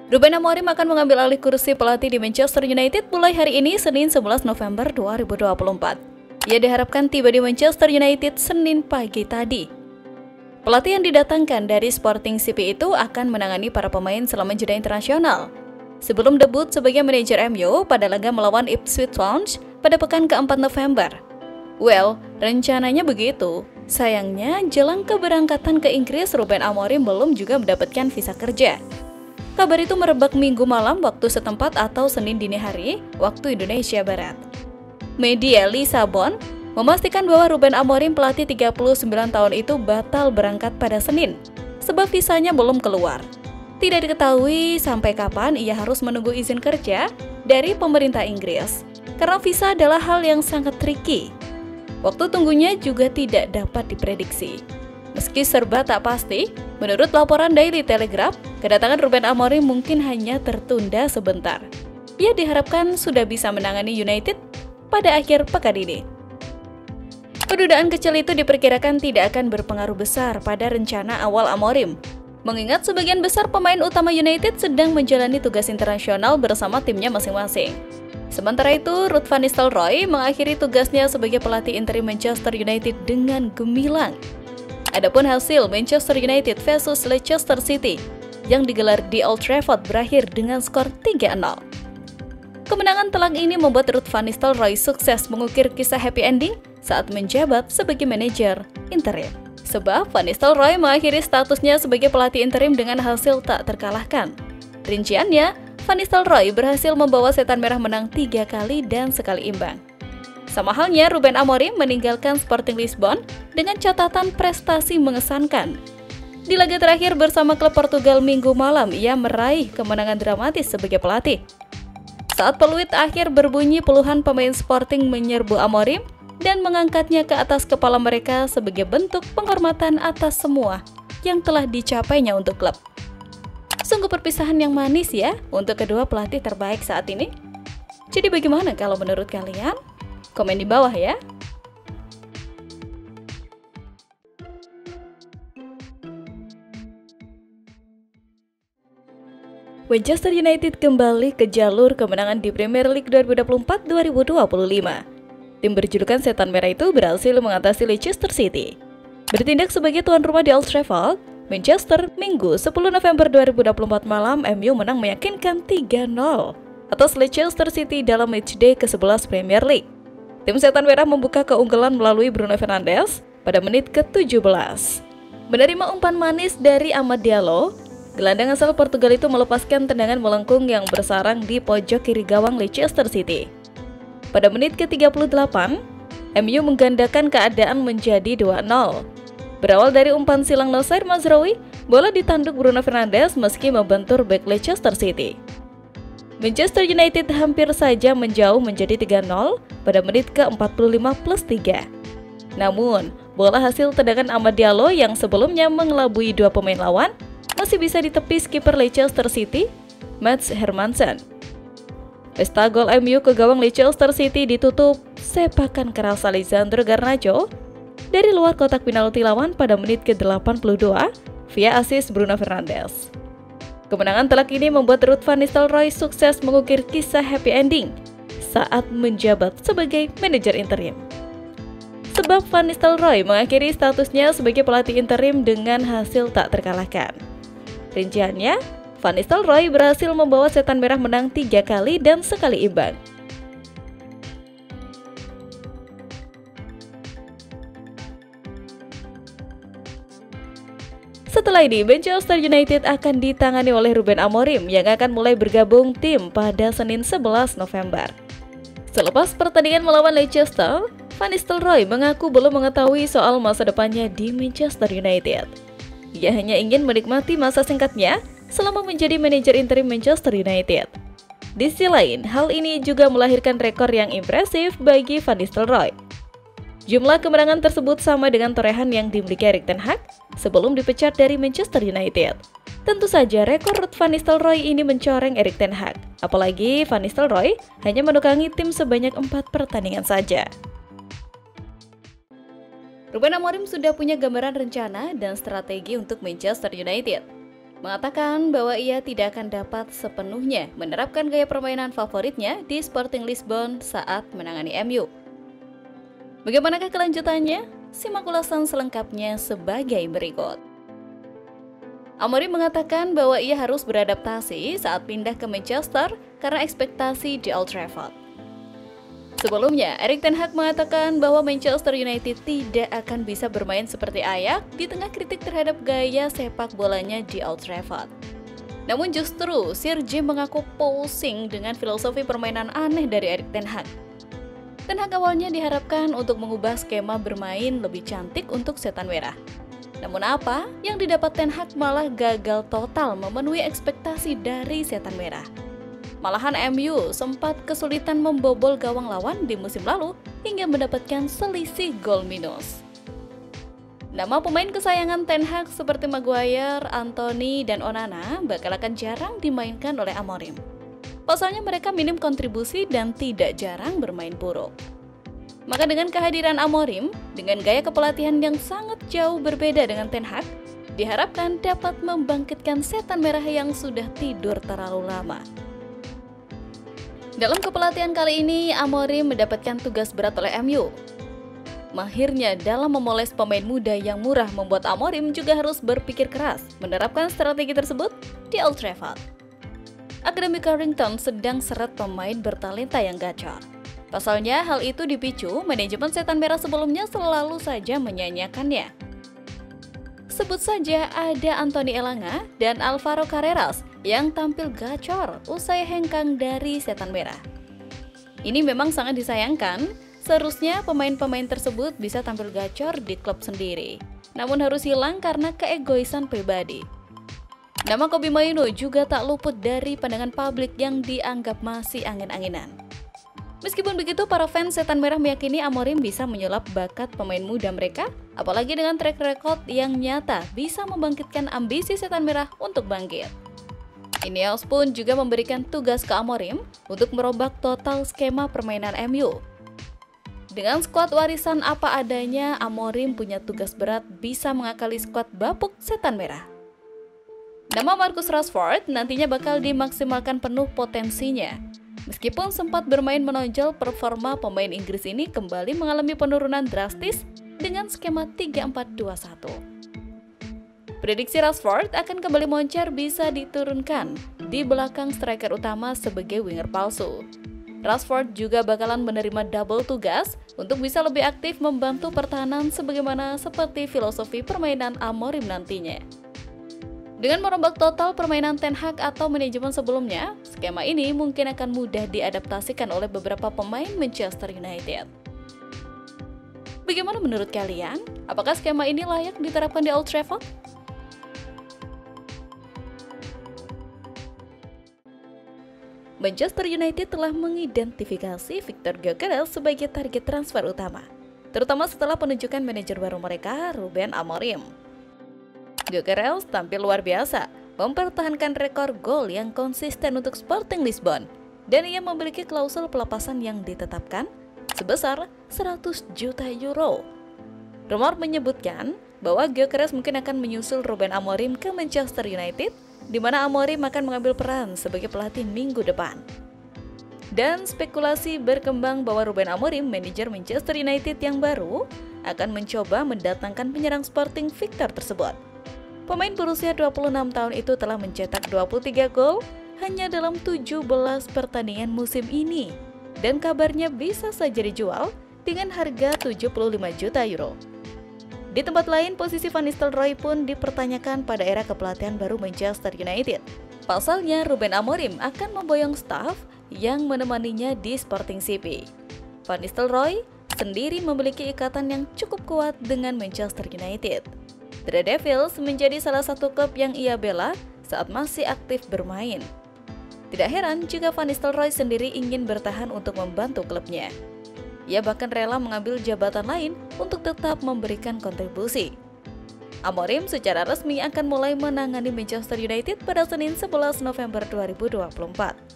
Ruben Amorim akan mengambil alih kursi pelatih di Manchester United mulai hari ini, Senin 11 November 2024. Ia diharapkan tiba di Manchester United Senin pagi tadi. Pelatih yang didatangkan dari Sporting CP itu akan menangani para pemain selama jeda internasional. Sebelum debut sebagai manajer MU pada laga melawan Ipswich Town pada pekan ke-4 November. Rencananya begitu. Sayangnya, jelang keberangkatan ke Inggris, Ruben Amorim belum juga mendapatkan visa kerja. Kabar itu merebak Minggu malam waktu setempat atau Senin dini hari, waktu Indonesia Barat. Media Lisabon memastikan bahwa Ruben Amorim pelatih 39 tahun itu batal berangkat pada Senin, sebab visanya belum keluar. Tidak diketahui sampai kapan ia harus menunggu izin kerja dari pemerintah Inggris, karena visa adalah hal yang sangat tricky. Waktu tunggunya juga tidak dapat diprediksi. Meski serba tak pasti, menurut laporan Daily Telegraph, kedatangan Ruben Amorim mungkin hanya tertunda sebentar. Ia diharapkan sudah bisa menangani United pada akhir pekan ini. Penundaan kecil itu diperkirakan tidak akan berpengaruh besar pada rencana awal Amorim, mengingat sebagian besar pemain utama United sedang menjalani tugas internasional bersama timnya masing-masing. Sementara itu, Ruud van Nistelrooy mengakhiri tugasnya sebagai pelatih interim Manchester United dengan gemilang. Adapun hasil Manchester United versus Leicester City yang digelar di Old Trafford berakhir dengan skor 3-0. Kemenangan telak ini membuat Ruud van Nistelrooy sukses mengukir kisah happy ending saat menjabat sebagai manajer interim. Sebab Van Nistelrooy mengakhiri statusnya sebagai pelatih interim dengan hasil tak terkalahkan. Rinciannya, Van Nistelrooy berhasil membawa Setan Merah menang 3 kali dan sekali imbang. Sama halnya, Ruben Amorim meninggalkan Sporting Lisbon dengan catatan prestasi mengesankan. Di laga terakhir bersama klub Portugal Minggu malam, ia meraih kemenangan dramatis sebagai pelatih. Saat peluit akhir berbunyi, puluhan pemain Sporting menyerbu Amorim dan mengangkatnya ke atas kepala mereka sebagai bentuk penghormatan atas semua yang telah dicapainya untuk klub. Sungguh perpisahan yang manis ya untuk kedua pelatih terbaik saat ini. Jadi bagaimana kalau menurut kalian? Komen di bawah ya. Manchester United kembali ke jalur kemenangan di Premier League 2024-2025. Tim berjulukan Setan Merah itu berhasil mengatasi Leicester City. Bertindak sebagai tuan rumah di Old Trafford, Manchester, Minggu 10 November 2024 malam, MU menang meyakinkan 3-0 atas Leicester City dalam matchday ke-11 Premier League. Tim Setan Merah membuka keunggulan melalui Bruno Fernandes pada menit ke-17. Menerima umpan manis dari Amad Diallo, gelandang asal Portugal itu melepaskan tendangan melengkung yang bersarang di pojok kiri gawang Leicester City. Pada menit ke-38, MU menggandakan keadaan menjadi 2-0. Berawal dari umpan silang Nosair Mazraoui, bola ditanduk Bruno Fernandes meski membentur bek Leicester City. Manchester United hampir saja menjauh menjadi 3-0 pada menit ke-45+3. Namun, bola hasil tendangan Amad Diallo yang sebelumnya mengelabui dua pemain lawan masih bisa ditepis kiper Leicester City, Mats Hermansen. Pesta gol MU ke gawang Leicester City ditutup sepakan keras Alessandro Garnacho dari luar kotak penalti lawan pada menit ke-82 via assist Bruno Fernandes. Kemenangan telak ini membuat Ruud van Nistelrooy sukses mengukir kisah happy ending saat menjabat sebagai manajer interim. Sebab Van Nistelrooy mengakhiri statusnya sebagai pelatih interim dengan hasil tak terkalahkan. Rinciannya, Van Nistelrooy berhasil membawa Setan Merah menang 3 kali dan sekali imbang. Setelah ini, Manchester United akan ditangani oleh Ruben Amorim yang akan mulai bergabung tim pada Senin 11 November. Selepas pertandingan melawan Leicester, Van Nistelrooy mengaku belum mengetahui soal masa depannya di Manchester United. Ia hanya ingin menikmati masa singkatnya selama menjadi manajer interim Manchester United. Di sisi lain, hal ini juga melahirkan rekor yang impresif bagi Van Nistelrooy. Jumlah kemenangan tersebut sama dengan torehan yang dimiliki Erik ten Hag sebelum dipecat dari Manchester United. Tentu saja rekor Ruud van Nistelrooy ini mencoreng Erik ten Hag, apalagi Van Nistelrooy hanya menukangi tim sebanyak 4 pertandingan saja. Ruben Amorim sudah punya gambaran rencana dan strategi untuk Manchester United. mengatakan bahwa ia tidak akan dapat sepenuhnya menerapkan gaya permainan favoritnya di Sporting Lisbon saat menangani MU. Bagaimanakah kelanjutannya? Simak ulasan selengkapnya sebagai berikut. Amorim mengatakan bahwa ia harus beradaptasi saat pindah ke Manchester karena ekspektasi di Old Trafford. Sebelumnya, Erik ten Hag mengatakan bahwa Manchester United tidak akan bisa bermain seperti Ajax di tengah kritik terhadap gaya sepak bolanya di Old Trafford. Namun justru Sir Jim mengaku pusing dengan filosofi permainan aneh dari Erik ten Hag. Ten Hag awalnya diharapkan untuk mengubah skema bermain lebih cantik untuk Setan Merah. Namun apa yang didapat ten Hag malah gagal total memenuhi ekspektasi dari Setan Merah. Malahan MU sempat kesulitan membobol gawang lawan di musim lalu hingga mendapatkan selisih gol minus. Nama pemain kesayangan ten Hag seperti Maguire, Anthony, dan Onana bakal akan jarang dimainkan oleh Amorim. Pasalnya mereka minim kontribusi dan tidak jarang bermain buruk. Maka dengan kehadiran Amorim, dengan gaya kepelatihan yang sangat jauh berbeda dengan ten Hag, diharapkan dapat membangkitkan Setan Merah yang sudah tidur terlalu lama. Dalam kepelatihan kali ini, Amorim mendapatkan tugas berat oleh MU. Mahirnya dalam memoles pemain muda yang murah membuat Amorim juga harus berpikir keras menerapkan strategi tersebut di Old Trafford. Akademi Carrington sedang seret pemain bertalenta yang gacor. Pasalnya, hal itu dipicu manajemen Setan Merah sebelumnya selalu saja menyanyiakannya. Sebut saja ada Anthony Elanga dan Alvaro Carreras yang tampil gacor usai hengkang dari Setan Merah. Ini memang sangat disayangkan, seharusnya pemain-pemain tersebut bisa tampil gacor di klub sendiri, namun harus hilang karena keegoisan pribadi. Nama Kobbie Mainoo juga tak luput dari pandangan publik yang dianggap masih angin-anginan. Meskipun begitu, para fans Setan Merah meyakini Amorim bisa menyulap bakat pemain muda mereka, apalagi dengan track record yang nyata bisa membangkitkan ambisi Setan Merah untuk bangkit. Ineos pun juga memberikan tugas ke Amorim untuk merombak total skema permainan MU. Dengan skuad warisan apa adanya, Amorim punya tugas berat bisa mengakali skuad bapuk Setan Merah. Nama Marcus Rashford nantinya bakal dimaksimalkan penuh potensinya. Meskipun sempat bermain menonjol, performa pemain Inggris ini kembali mengalami penurunan drastis dengan skema 3-4-2-1. Prediksi Rashford akan kembali moncer bisa diturunkan di belakang striker utama sebagai winger palsu. Rashford juga bakalan menerima double tugas untuk bisa lebih aktif membantu pertahanan sebagaimana seperti filosofi permainan Amorim nantinya. Dengan merombak total permainan ten Hag atau manajemen sebelumnya, skema ini mungkin akan mudah diadaptasikan oleh beberapa pemain Manchester United. Bagaimana menurut kalian? Apakah skema ini layak diterapkan di Old Trafford? Manchester United telah mengidentifikasi Victor Gyökeres sebagai target transfer utama, terutama setelah penunjukan manajer baru mereka, Ruben Amorim. Gyökeres tampil luar biasa, mempertahankan rekor gol yang konsisten untuk Sporting Lisbon, dan ia memiliki klausul pelepasan yang ditetapkan sebesar 100 juta euro. Rumor menyebutkan bahwa Gyökeres mungkin akan menyusul Ruben Amorim ke Manchester United, di mana Amorim akan mengambil peran sebagai pelatih minggu depan. Dan spekulasi berkembang bahwa Ruben Amorim, manajer Manchester United yang baru, akan mencoba mendatangkan penyerang Sporting Victor tersebut. Pemain berusia 26 tahun itu telah mencetak 23 gol hanya dalam 17 pertandingan musim ini, dan kabarnya bisa saja dijual dengan harga 75 juta euro. Di tempat lain, posisi Van Nistelrooy pun dipertanyakan pada era kepelatihan baru Manchester United. Pasalnya, Ruben Amorim akan memboyong staf yang menemaninya di Sporting CP. Van Nistelrooy sendiri memiliki ikatan yang cukup kuat dengan Manchester United. The Devils menjadi salah satu klub yang ia bela saat masih aktif bermain. Tidak heran jika Van Nistelrooy sendiri ingin bertahan untuk membantu klubnya. Ia bahkan rela mengambil jabatan lain untuk tetap memberikan kontribusi. Amorim secara resmi akan mulai menangani Manchester United pada Senin 11 November 2024.